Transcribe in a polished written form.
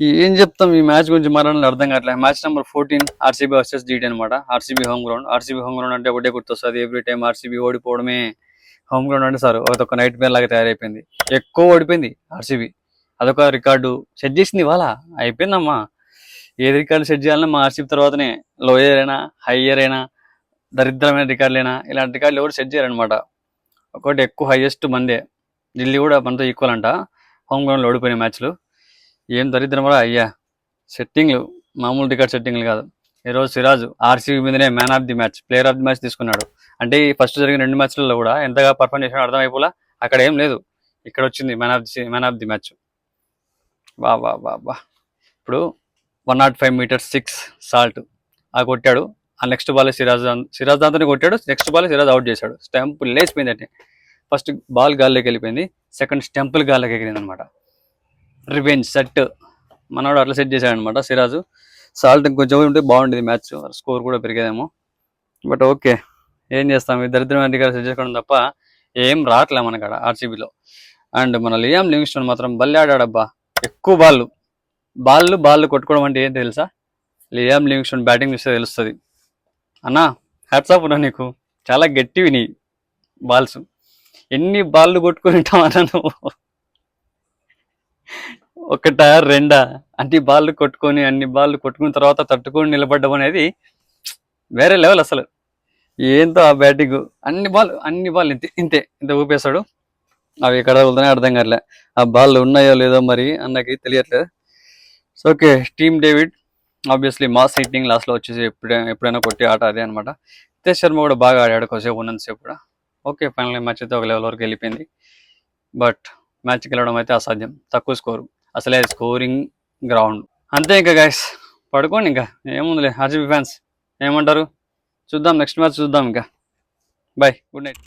ఏం చెప్తాం ఈ మ్యాచ్ గురించి మాట్లాడాలని అర్థం కావట్లేదు. Match number 14 RCB versus GT అనమాట. RCB home ground. RCB home ground అంటే ఒకటే గుర్తొస్తుంది. ఎవ్రీ టైం ఆర్సీబీ ఓడిపోవడమే. హోమ్ గ్రౌండ్ అంటే సార్ అదొక నైట్ మేర్ లాగా తయారైపోయింది. ఎక్కువ ఓడిపోయింది ఆర్సీబీ. అదొక రికార్డు సెట్ చేసింది ఇవాళ. అయిపోయిందమ్మా. ఏది రికార్డు సెట్ చేయాలన్నా మా ఆర్సీబీ తర్వాతనే. లోయర్ అయినా హయ్యర్ అయినా దరిద్రమైన రికార్డులైనా ఇలాంటి రికార్డులు ఎవరు సెట్ చేయాలన్నమాట. ఒకటి ఎక్కువ హైయెస్ట్ మందే. ఢిల్లీ కూడా మనతో ఈక్వల్ అంట హోమ్ గ్రౌండ్లో ఓడిపోయిన మ్యాచ్లు. ఏం దరిద్రం కూడా అయ్యా. సెట్టింగ్లు మామూలు రికార్డ్ సెట్టింగ్లు కాదు. ఈరోజు సిరాజ్ ఆర్సీబీ మీదనే man of the match, player of the match తీసుకున్నాడు. అంటే ఈ ఫస్ట్ జరిగిన 2 మ్యాచ్లలో కూడా ఎంతగా పర్ఫార్మ్ చేసినా అర్థమైపోలా. అక్కడ ఏం లేదు, ఇక్కడ వచ్చింది మ్యాన్ ఆఫ్ ది మ్యాచ్. బా బా బా బా. ఇప్పుడు 105 meters 6 సాల్ట్ ఆ కొట్టాడు. ఆ నెక్స్ట్ బాల్ సిరాజ్ దాంతోనే కొట్టాడు. నెక్స్ట్ బాల్ సిరాజ్ అవుట్ చేశాడు. స్టంప్ లేచిపోయింది. అంటే ఫస్ట్ బాల్ గాల్లోకి వెళ్ళిపోయింది, సెకండ్ స్టంపుల్ గాల్లోకి ఎగిరింది అనమాట. రివెంజ్ సెట్ మనోడు అట్లా సెట్ చేశాడు అనమాట సిరాజు. సాల్ట్ ఇంకొంచెం ఉంటే బాగుండేది మ్యాచ్, స్కోర్ కూడా పెరిగేదేమో. బట్ ఓకే, ఏం చేస్తాం, ఈ దరిద్రమైన రికార్డ్ సెట్ చేసుకోవడం తప్ప ఏం రావట్లే మనకాడ ఆర్సీబీలో. అండ్ మన లియామ్ లివింగ్స్టోన్ మాత్రం భలే ఆడాడబ్బా. ఎక్కువ బాళ్ళు కొట్టుకోవడం అంటే ఏం తెలుసా? లియామ్ లివింగ్స్టోన్ బ్యాటింగ్ చూస్తే తెలుస్తుంది. అన్నా హ్యాట్స్ ఆఫ్ ఉన్నా నీకు, చాలా గట్టివి నీ బాల్స్. ఎన్ని బాళ్ళు కొట్టుకుని ఉంటావు అన్నా నువ్వు? ఒకటా రెండా? అన్ని బాళ్ళు కొట్టుకొని తర్వాత తట్టుకొని నిలబడ్డం అనేది వేరే లెవెల్ అసలు. ఏంతో ఆ బ్యాటింగ్. అన్ని బాల్ ఇంత ఊపేశాడు. అవి ఎక్కడ తగులుతానే అర్థం కావట్లే. ఆ బాల్ ఉన్నాయో లేదో మరి అన్నకి తెలియట్లేదు. So okay, team David obviously mass hitting లాస్ట్లో వచ్చేసి ఎప్పుడైనా కొట్టి ఆట అదే అనమాట. హితేష్ శర్మ కూడా బాగా ఆడాడు కొద్దిసేపు, ఉన్నంతసేపు కూడా. ఓకే, ఫైనల్ మ్యాచ్ అయితే ఒక లెవెల్ వరకు వెళ్ళిపోయింది. బట్ మ్యాచ్కి వెళ్ళడం అయితే అసాధ్యం, తక్కువ స్కోరు. అసలే స్కోరింగ్ గ్రౌండ్. అంతే ఇంకా గైస్, పడుకోండి ఇంకా. ఏముందిలే ఆర్సీబీ ఫ్యాన్స్, ఏమంటారు చూద్దాం, నెక్స్ట్ మ్యాచ్ చూద్దాం ఇంకా. Bye, good night.